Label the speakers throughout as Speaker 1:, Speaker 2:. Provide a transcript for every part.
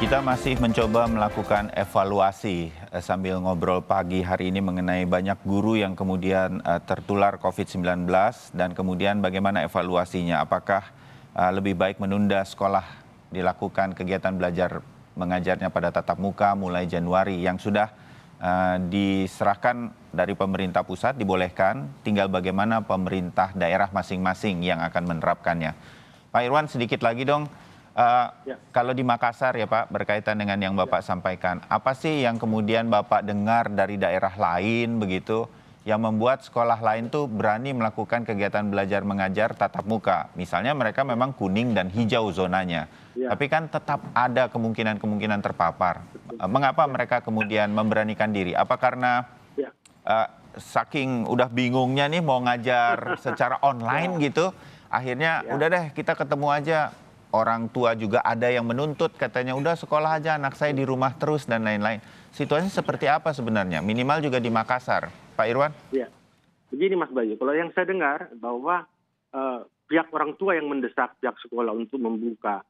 Speaker 1: Kita masih mencoba melakukan evaluasi sambil ngobrol pagi hari ini mengenai banyak guru yang kemudian tertular COVID-19 dan kemudian bagaimana evaluasinya. Apakah lebih baik menunda sekolah dilakukan kegiatan belajar mengajarnya pada tatap muka mulai Januari yang sudah diserahkan dari pemerintah pusat dibolehkan, tinggal bagaimana pemerintah daerah masing-masing yang akan menerapkannya. Pak Irwan, sedikit lagi dong. Kalau di Makassar ya Pak, berkaitan dengan yang Bapak sampaikan, apa sih yang kemudian Bapak dengar dari daerah lain begitu, yang membuat sekolah lain tuh berani melakukan kegiatan belajar mengajar tatap muka? Misalnya mereka memang kuning dan hijau zonanya, tapi kan tetap ada kemungkinan-kemungkinan terpapar. Mengapa mereka kemudian memberanikan diri? Apa karena saking udah bingungnya nih mau ngajar secara online gitu, akhirnya udah deh kita ketemu aja. Orang tua juga ada yang menuntut, katanya udah sekolah aja anak saya di rumah terus dan lain-lain. Situasi seperti apa sebenarnya? Minimal juga di Makassar. Pak Irwan?
Speaker 2: Ya, begini Mas Bayu, kalau yang saya dengar bahwa pihak orang tua yang mendesak pihak sekolah untuk membuka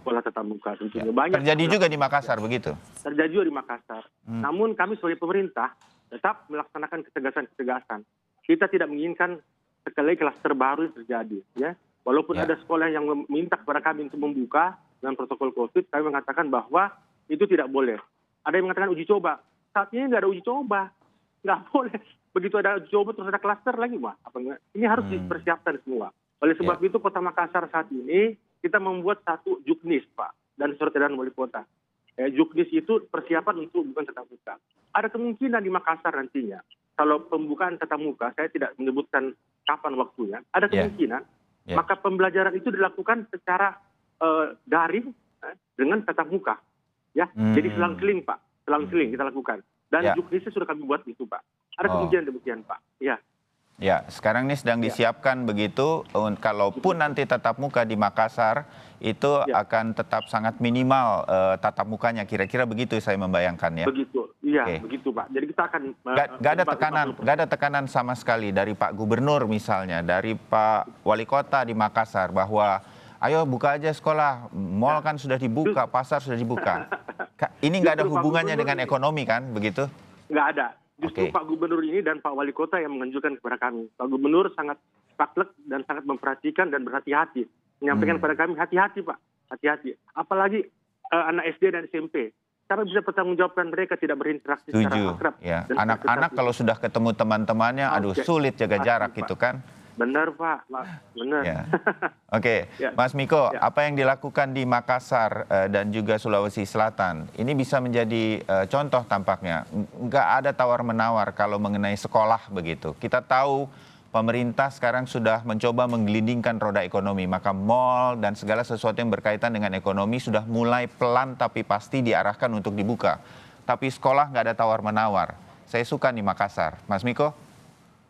Speaker 2: sekolah tatap muka tentunya. Banyak
Speaker 1: terjadi juga di Makassar begitu?
Speaker 2: Terjadi juga di Makassar. Namun kami sebagai pemerintah tetap melaksanakan ketegasan-ketegasan. Kita tidak menginginkan sekali klaster baru terjadi, ya. Walaupun ada sekolah yang meminta kepada kami untuk membuka dengan protokol COVID, kami mengatakan bahwa itu tidak boleh. Ada yang mengatakan uji coba. Saat ini nggak ada uji coba. Nggak boleh. Begitu ada uji coba terus ada klaster lagi, Wah. Ini harus dipersiapkan semua. Oleh sebab itu Kota Makassar saat ini kita membuat satu juknis, Pak, dan surat edaran wali kota. Juknis itu persiapan untuk bukan tatap muka. Ada kemungkinan di Makassar nantinya, kalau pembukaan tatap muka, saya tidak menyebutkan kapan waktunya, ada kemungkinan maka pembelajaran itu dilakukan secara daring dengan tatap muka, ya. Jadi selang-seling Pak, selang-seling kita lakukan. Dan juknisnya sudah kami buat itu Pak. Ada kemungkinan demikian Pak.
Speaker 1: Ya, sekarang ini sedang disiapkan begitu. Kalaupun nanti tatap muka di Makassar itu akan tetap sangat minimal tatap mukanya. Kira-kira begitu saya membayangkan ya.
Speaker 2: Begitu, begitu Pak. Jadi kita akan
Speaker 1: nggak ada tekanan sama sekali dari Pak Gubernur misalnya, dari Pak Wali Kota di Makassar bahwa ayo buka aja sekolah, mal kan sudah dibuka, pasar sudah dibuka. Ini nggak ada hubungannya dengan ekonomi kan, begitu?
Speaker 2: Nggak ada. Justru Pak Gubernur ini dan Pak Wali Kota yang menganjurkan kepada kami. Pak Gubernur sangat saklek dan sangat memperhatikan dan berhati-hati. Menyampaikan kepada kami, hati-hati Pak, hati-hati. Apalagi anak SD dan SMP. Cara bisa pertanggungjawabkan mereka tidak berinteraksi secara akrab.
Speaker 1: Ya. Anak-anak kalau sudah ketemu teman-temannya, sulit jaga jarak gitu kan.
Speaker 2: Benar Pak, benar.
Speaker 1: Ya. Mas Miko, apa yang dilakukan di Makassar dan juga Sulawesi Selatan, ini bisa menjadi contoh tampaknya. Nggak ada tawar-menawar kalau mengenai sekolah begitu. Kita tahu pemerintah sekarang sudah mencoba menggelindingkan roda ekonomi, maka mal dan segala sesuatu yang berkaitan dengan ekonomi sudah mulai pelan tapi pasti diarahkan untuk dibuka. Tapi sekolah nggak ada tawar-menawar. Saya suka di Makassar. Mas Miko?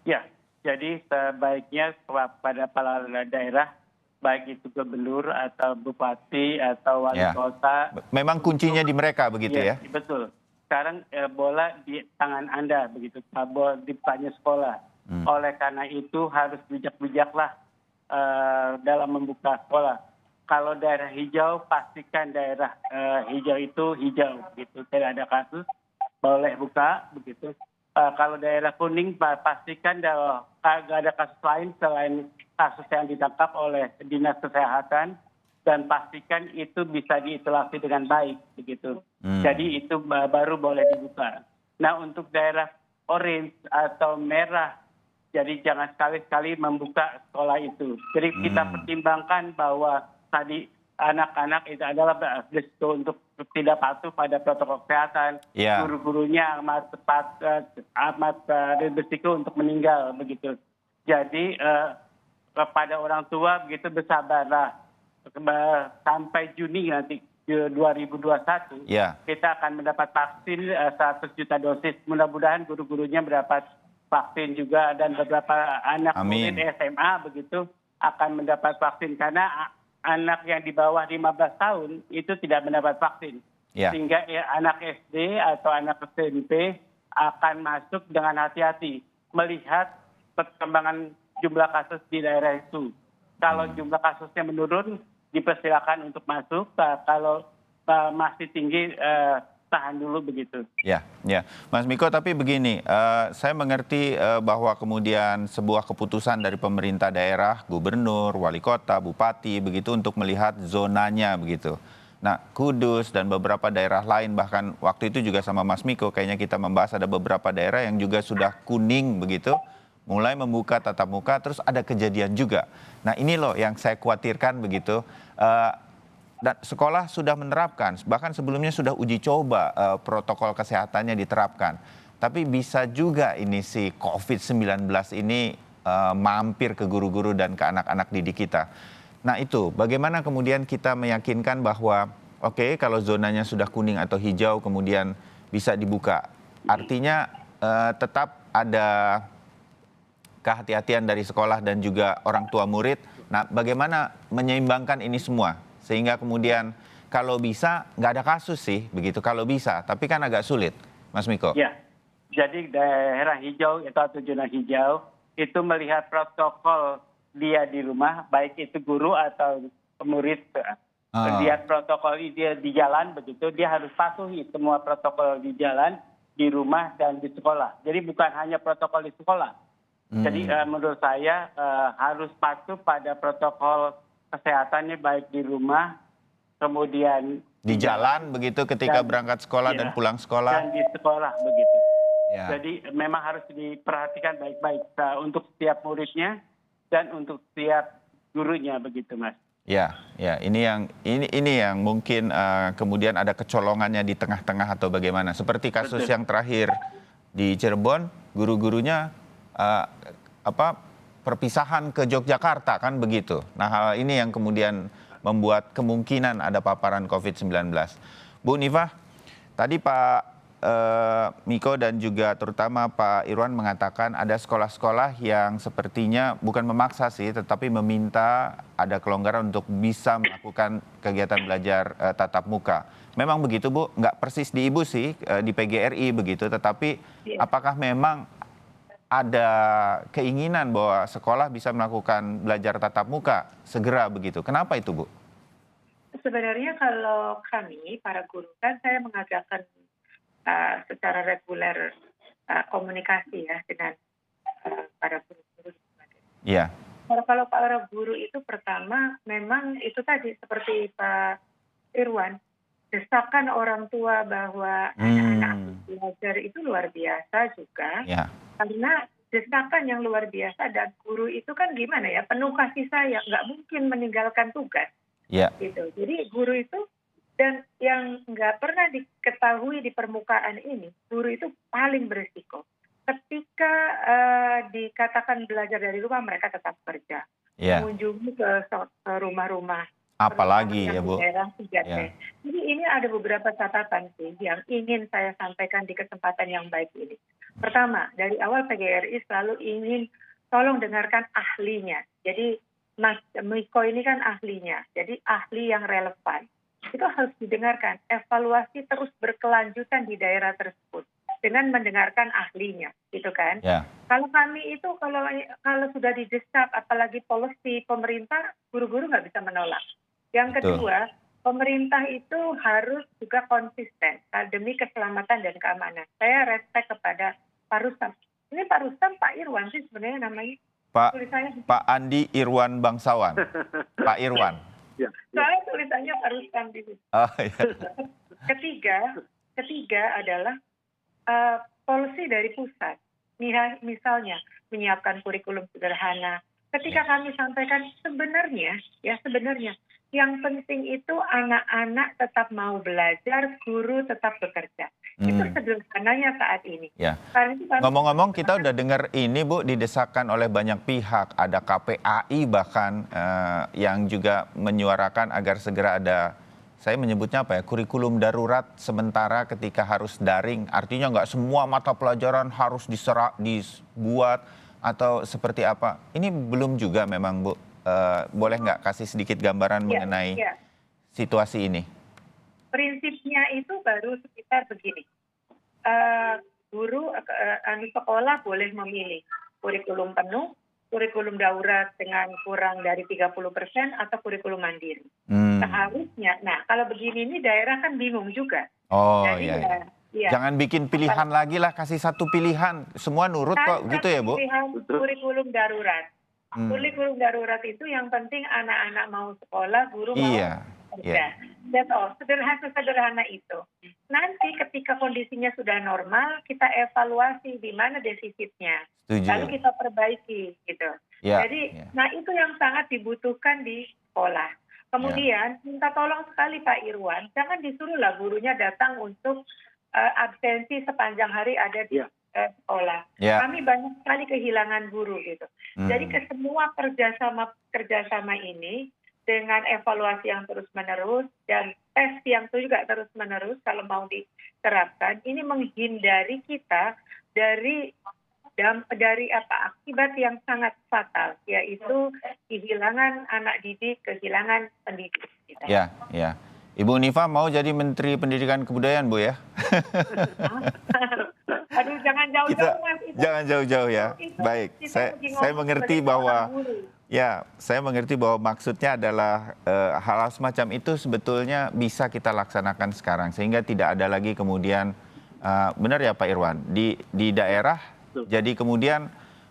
Speaker 3: Ya. Jadi sebaiknya pada kepala daerah, baik itu gubernur atau bupati atau wali kota.
Speaker 1: Memang kuncinya di mereka begitu ya?
Speaker 3: Betul. Sekarang bola di tangan Anda begitu, bola di banyak sekolah. Oleh karena itu harus bijak-bijaklah dalam membuka sekolah. Kalau daerah hijau, pastikan daerah hijau itu hijau, gitu. Tidak ada kasus, boleh buka begitu. Kalau daerah kuning, pastikan nggak ada kasus lain selain kasus yang ditangkap oleh Dinas Kesehatan dan pastikan itu bisa diisolasi dengan baik, begitu. Jadi itu baru boleh dibuka. Nah untuk daerah orange atau merah, jadi jangan sekali-sekali membuka sekolah itu. Jadi kita pertimbangkan bahwa tadi anak-anak itu adalah berisiko untuk tidak patuh pada protokol kesehatan, guru-gurunya amat berisiko untuk meninggal begitu. Jadi kepada orang tua begitu bersabarlah sampai Juni nanti 2021 kita akan mendapat vaksin 100 juta dosis. Mudah-mudahan guru-gurunya mendapat vaksin juga dan beberapa anak murid SMA begitu akan mendapat vaksin karena anak yang di bawah 15 tahun itu tidak mendapat vaksin. Sehingga anak SD atau anak SMP akan masuk dengan hati-hati melihat perkembangan jumlah kasus di daerah itu. Kalau jumlah kasusnya menurun, dipersilakan untuk masuk. Kalau masih tinggi, tahan dulu begitu.
Speaker 1: Ya, ya, Mas Miko. Tapi begini, saya mengerti bahwa kemudian sebuah keputusan dari pemerintah daerah, gubernur, wali kota, bupati, begitu untuk melihat zonanya begitu. Nah, Kudus dan beberapa daerah lain, bahkan waktu itu juga sama Mas Miko, kayaknya kita membahas ada beberapa daerah yang juga sudah kuning begitu, mulai membuka tatap muka, terus ada kejadian juga. Nah, ini loh yang saya khawatirkan begitu. Dan sekolah sudah menerapkan, bahkan sebelumnya sudah uji coba protokol kesehatannya diterapkan. Tapi bisa juga ini si COVID-19 ini mampir ke guru-guru dan ke anak-anak didik kita. Nah itu, bagaimana kemudian kita meyakinkan bahwa oke, kalau zonanya sudah kuning atau hijau kemudian bisa dibuka. Artinya tetap ada kehati-hatian dari sekolah dan juga orang tua murid. Nah bagaimana menyeimbangkan ini semua? Sehingga kemudian kalau bisa nggak ada kasus sih begitu kalau bisa, tapi kan agak sulit, Mas Miko.
Speaker 3: Ya, jadi daerah hijau atau zona hijau itu melihat protokol dia di rumah, baik itu guru atau murid. Lihat protokol dia di jalan begitu, dia harus patuhi semua protokol di jalan, di rumah dan di sekolah. Jadi bukan hanya protokol di sekolah. Jadi menurut saya harus patuh pada protokol kesehatannya baik di rumah, kemudian
Speaker 1: di jalan begitu ketika berangkat sekolah dan pulang sekolah.
Speaker 3: Dan di sekolah begitu.
Speaker 1: Ya.
Speaker 3: Jadi memang harus diperhatikan baik-baik untuk setiap muridnya dan untuk setiap gurunya begitu, Mas.
Speaker 1: Ya, ya, ini yang mungkin kemudian ada kecolongannya di tengah-tengah atau bagaimana. Seperti kasus yang terakhir di Cirebon, guru-gurunya perpisahan ke Yogyakarta kan begitu. Nah hal ini yang kemudian membuat kemungkinan ada paparan COVID-19. Bu Nifah, tadi Pak Miko dan juga terutama Pak Irwan mengatakan ada sekolah-sekolah yang sepertinya bukan memaksa sih, tetapi meminta ada kelonggaran untuk bisa melakukan kegiatan belajar tatap muka. Memang begitu Bu, nggak persis di Ibu sih, di PGRI begitu, tetapi apakah memang ada keinginan bahwa sekolah bisa melakukan belajar tatap muka segera begitu. Kenapa itu, Bu?
Speaker 4: Sebenarnya kalau kami, para guru, kan saya mengadakan secara reguler komunikasi ya dengan para guru-guru.
Speaker 1: Iya.
Speaker 4: Kalau para guru itu pertama memang itu tadi seperti Pak Irwan, desakan orang tua bahwa anak-anak belajar itu luar biasa juga.
Speaker 1: Ya.
Speaker 4: Karena desakan yang luar biasa dan guru itu kan gimana ya, penuh kasih sayang, nggak mungkin meninggalkan tugas.
Speaker 1: Ya.
Speaker 4: Gitu. Jadi guru itu, dan yang nggak pernah diketahui di permukaan ini, guru itu paling berisiko. Ketika dikatakan belajar dari rumah, mereka tetap kerja.
Speaker 1: Ya.
Speaker 4: Mengunjungi ke rumah-rumah.
Speaker 1: Apalagi ya Bu.
Speaker 4: Daerah 3T.
Speaker 1: Ya.
Speaker 4: Jadi ini ada beberapa catatan sih yang ingin saya sampaikan di kesempatan yang baik ini. Pertama, dari awal PGRI selalu ingin tolong dengarkan ahlinya. Jadi Mas Miko ini kan ahlinya, jadi ahli yang relevan. Itu harus didengarkan, evaluasi terus berkelanjutan di daerah tersebut dengan mendengarkan ahlinya, gitu kan.
Speaker 1: Ya.
Speaker 4: Kalau kami itu, kalau sudah didesak, apalagi policy pemerintah, guru-guru nggak bisa menolak. Yang kedua, pemerintah itu harus juga konsisten demi keselamatan dan keamanan. Saya respect kepada Pak Rustam. Ini Pak Rustam, Pak Irwan sih sebenarnya namanya.
Speaker 1: Pak Andi Irwan Bangsawan. Pak Irwan.
Speaker 2: Ya.
Speaker 4: Soalnya tulisannya Pak Rustam di situ.
Speaker 1: Oh, ya.
Speaker 4: Ketiga adalah policy dari pusat. Misalnya menyiapkan kurikulum sederhana. Ketika kami sampaikan sebenarnya yang penting itu anak-anak tetap mau belajar, guru tetap bekerja. Itu sederhananya saat ini.
Speaker 1: Ya. Ngomong-ngomong kita udah dengar ini Bu didesakan oleh banyak pihak. Ada KPAI bahkan yang juga menyuarakan agar segera ada, saya menyebutnya apa ya, kurikulum darurat sementara ketika harus daring. Artinya nggak semua mata pelajaran harus dibuat atau seperti apa. Ini belum juga memang Bu. Boleh nggak kasih sedikit gambaran mengenai situasi ini?
Speaker 4: Prinsipnya itu baru sekitar begini. Guru sekolah boleh memilih kurikulum penuh, kurikulum darurat dengan kurang dari 30% atau kurikulum mandiri. Seharusnya, nah kalau begini ini daerah kan bingung juga.
Speaker 1: Oh
Speaker 4: Jadi
Speaker 1: iya.
Speaker 4: ya,
Speaker 1: Jangan bikin pilihan lagi lah, kasih satu pilihan. Semua nurut kok, gitu ya Bu?
Speaker 4: pilihan kurikulum darurat. Kurikulum darurat itu yang penting anak-anak mau sekolah, guru mau
Speaker 1: Iya.
Speaker 4: kerja. That's all. Sederhana itu. Nanti ketika kondisinya sudah normal, kita evaluasi di mana defisitnya.
Speaker 1: Setuju.
Speaker 4: Lalu kita perbaiki gitu.
Speaker 1: Ya,
Speaker 4: Jadi,
Speaker 1: ya.
Speaker 4: nah itu yang sangat dibutuhkan di sekolah. Kemudian minta tolong sekali Pak Irwan, jangan disuruhlah gurunya datang untuk absensi sepanjang hari ada di sekolah.
Speaker 1: Ya.
Speaker 4: Kami banyak sekali kehilangan guru gitu. Jadi ke semua kerjasama ini dengan evaluasi yang terus-menerus dan tes yang juga terus-menerus kalau mau diterapkan, ini menghindari kita dari akibat yang sangat fatal, yaitu kehilangan anak didik, kehilangan pendidik. Gitu.
Speaker 1: Ya, ya. Ibu Nifa mau jadi Menteri Pendidikan Kebudayaan, Bu ya?
Speaker 4: Aduh, jangan jauh-jauh, Mas.
Speaker 1: Jangan jauh-jauh ya. Baik, saya mengerti bahwa saya mengerti bahwa maksudnya adalah hal-hal semacam itu sebetulnya bisa kita laksanakan sekarang sehingga tidak ada lagi kemudian benar ya Pak Irwan di daerah. Jadi kemudian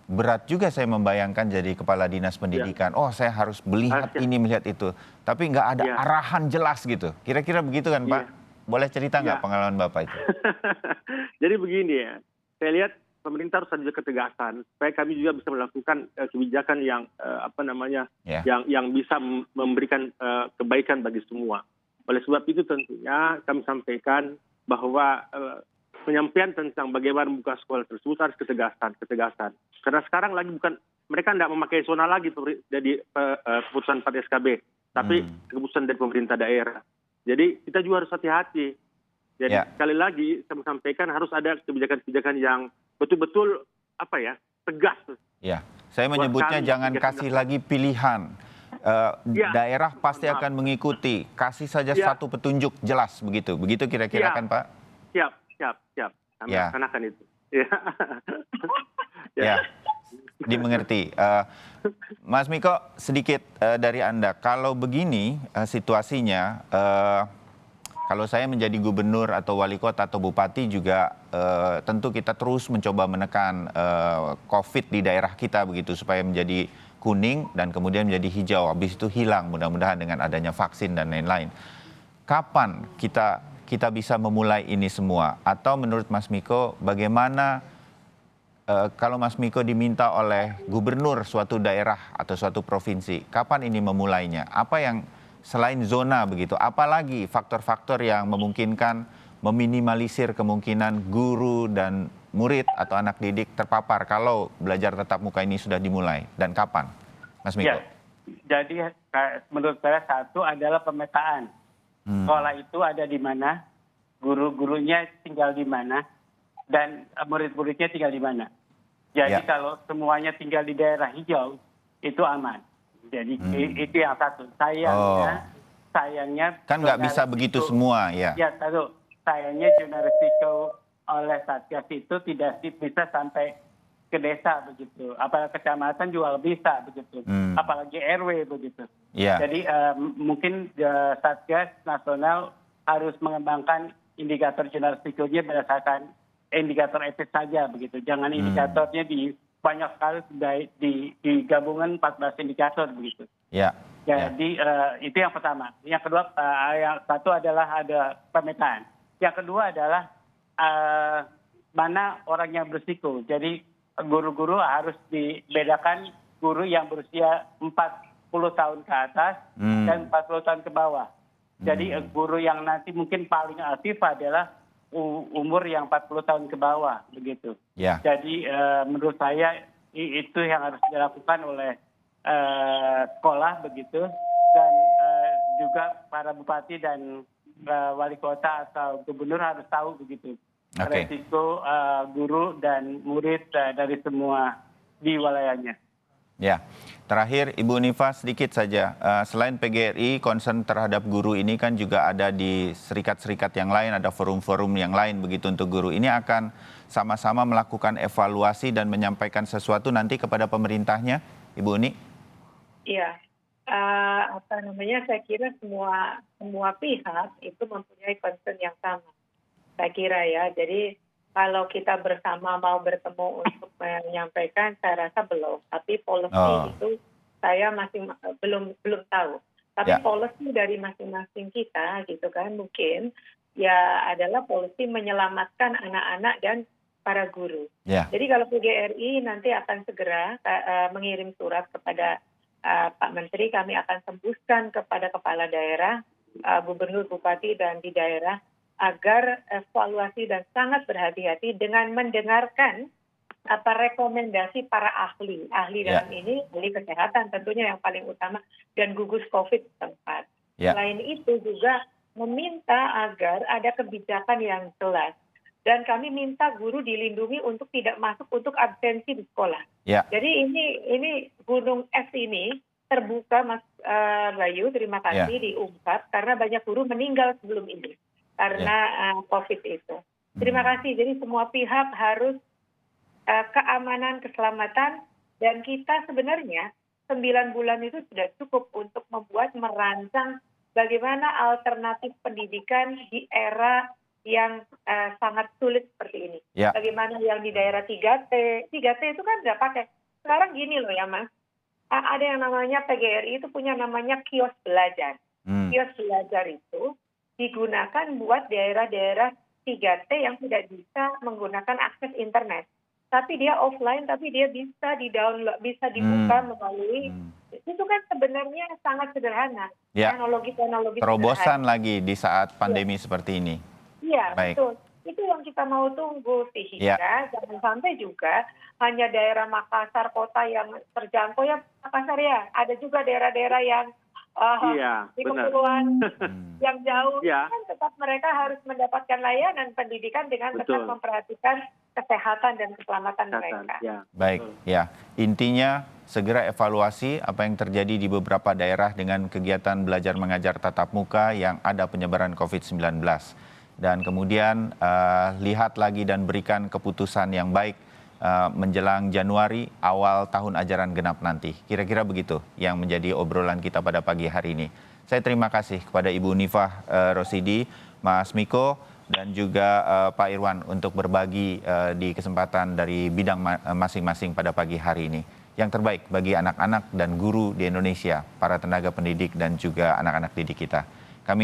Speaker 1: berat juga saya membayangkan jadi kepala dinas pendidikan. Oh, saya harus melihat ini, melihat itu. Tapi nggak ada arahan jelas gitu. Kira-kira begitu kan, Pak? Boleh cerita nggak pengalaman Bapak itu?
Speaker 2: Jadi begini ya, saya lihat pemerintah harus ada ketegasan supaya kami juga bisa melakukan kebijakan yang yang bisa memberikan kebaikan bagi semua. Oleh sebab itu tentunya kami sampaikan bahwa penyampaian tentang bagaimana membuka sekolah tersebut harus ketegasan. Karena sekarang lagi mereka tidak memakai zona lagi dari keputusan 4 SKB, tapi keputusan dari pemerintah daerah. Jadi kita juga harus hati-hati. Jadi sekali lagi saya sampaikan harus ada kebijakan-kebijakan yang betul-betul tegas.
Speaker 1: Ya, saya menyebutnya jangan kasih lagi pilihan. Daerah pasti akan mengikuti. Kasih saja satu petunjuk jelas begitu. Begitu kira-kira kan Pak?
Speaker 2: Siap. Kami laksanakan itu.
Speaker 1: Ya, dimengerti. Mas Miko, sedikit dari Anda. Kalau begini situasinya, kalau saya menjadi gubernur atau wali kota atau bupati juga tentu kita terus mencoba menekan COVID di daerah kita begitu supaya menjadi kuning dan kemudian menjadi hijau. Habis itu hilang mudah-mudahan dengan adanya vaksin dan lain-lain. Kapan kita bisa memulai ini semua? Atau menurut Mas Miko bagaimana kalau Mas Miko diminta oleh gubernur suatu daerah atau suatu provinsi, kapan ini memulainya? Apa yang selain zona begitu, apalagi faktor-faktor yang memungkinkan meminimalisir kemungkinan guru dan murid atau anak didik terpapar kalau belajar tatap muka ini sudah dimulai dan kapan, Mas Miko?
Speaker 3: Ya, jadi menurut saya satu adalah pemetaan. Sekolah itu ada di mana, guru-gurunya tinggal di mana, dan murid-muridnya tinggal di mana. Jadi kalau semuanya tinggal di daerah hijau, itu aman. Jadi itu yang satu. Sayangnya
Speaker 1: kan nggak bisa begitu semua ya.
Speaker 3: Ya, satu. Sayangnya zona risiko oleh Satgas itu tidak bisa sampai ke desa begitu. Apalagi kecamatan juga bisa begitu. Apalagi RW begitu. Jadi mungkin Satgas Nasional harus mengembangkan indikator zona risikonya berdasarkan indikator EPS saja begitu. Jangan indikatornya banyak sekali di gabungan 14 indikator begitu. Jadi itu yang pertama. Yang kedua, yang satu adalah ada pemetaan. Yang kedua adalah mana orang yang berisiko. Jadi guru-guru harus dibedakan guru yang berusia 40 tahun ke atas dan 40 tahun ke bawah. Jadi guru yang nanti mungkin paling aktif adalah umur yang 40 tahun ke bawah begitu. Jadi menurut saya itu yang harus dilakukan oleh sekolah begitu, dan juga para bupati dan wali kota atau gubernur harus tahu begitu resiko guru dan murid dari semua di wilayahnya.
Speaker 1: Ya, terakhir Ibu Unifa sedikit saja. Selain PGRI, concern terhadap guru ini kan juga ada di serikat-serikat yang lain, ada forum-forum yang lain begitu untuk guru. Ini akan sama-sama melakukan evaluasi dan menyampaikan sesuatu nanti kepada pemerintahnya, Ibu Uni?
Speaker 4: Iya, saya kira semua pihak itu mempunyai concern yang sama. Saya kira ya, jadi kalau kita bersama mau bertemu untuk menyampaikan, saya rasa belum. Tapi policy itu saya masih belum tahu. Tapi policy dari masing-masing kita gitu kan, mungkin ya adalah policy menyelamatkan anak-anak dan para guru. Jadi kalau PGRI nanti akan segera mengirim surat kepada Pak Menteri, kami akan tembuskan kepada kepala daerah, gubernur, bupati, dan di daerah, agar evaluasi dan sangat berhati-hati dengan mendengarkan rekomendasi para ahli dalam ini, ahli kesehatan tentunya yang paling utama, dan gugus COVID setempat. Selain itu juga meminta agar ada kebijakan yang jelas. Dan kami minta guru dilindungi untuk tidak masuk untuk absensi di sekolah. Jadi ini gunung es ini terbuka, Mas Bayu, terima kasih diungkap, karena banyak guru meninggal sebelum ini karena COVID itu. Terima kasih. Jadi semua pihak harus keamanan, keselamatan, dan kita sebenarnya 9 bulan itu sudah cukup untuk merancang bagaimana alternatif pendidikan di era yang sangat sulit seperti ini. Bagaimana yang di daerah 3T itu kan nggak pakai. Sekarang gini loh ya Mas, ada yang namanya PGRI itu punya namanya kios belajar. Kios belajar itu digunakan buat daerah-daerah 3T yang tidak bisa menggunakan akses internet. Tapi dia offline, tapi dia bisa di-download, bisa dibuka melalui, itu kan sebenarnya sangat sederhana. Teknologi-teknologi
Speaker 1: terobosan lagi di saat pandemi seperti ini.
Speaker 4: Iya, betul. Itu yang kita mau tunggu, sehingga jangan sampai juga hanya daerah Makassar, kota yang terjangkau ya Makassar ya. Ada juga daerah-daerah yang di kepulauan yang jauh, kan tetap mereka harus mendapatkan layanan pendidikan dengan tetap memperhatikan kesehatan dan keselamatan mereka.
Speaker 1: Baik, intinya segera evaluasi apa yang terjadi di beberapa daerah dengan kegiatan belajar mengajar tatap muka yang ada penyebaran COVID-19. Dan kemudian lihat lagi dan berikan keputusan yang baik menjelang Januari awal tahun ajaran genap nanti. Kira-kira begitu yang menjadi obrolan kita pada pagi hari ini. Saya terima kasih kepada Ibu Unifah Rosidi, Mas Miko, dan juga Pak Irwan untuk berbagi di kesempatan dari bidang masing-masing pada pagi hari ini. Yang terbaik bagi anak-anak dan guru di Indonesia, para tenaga pendidik dan juga anak-anak didik kita.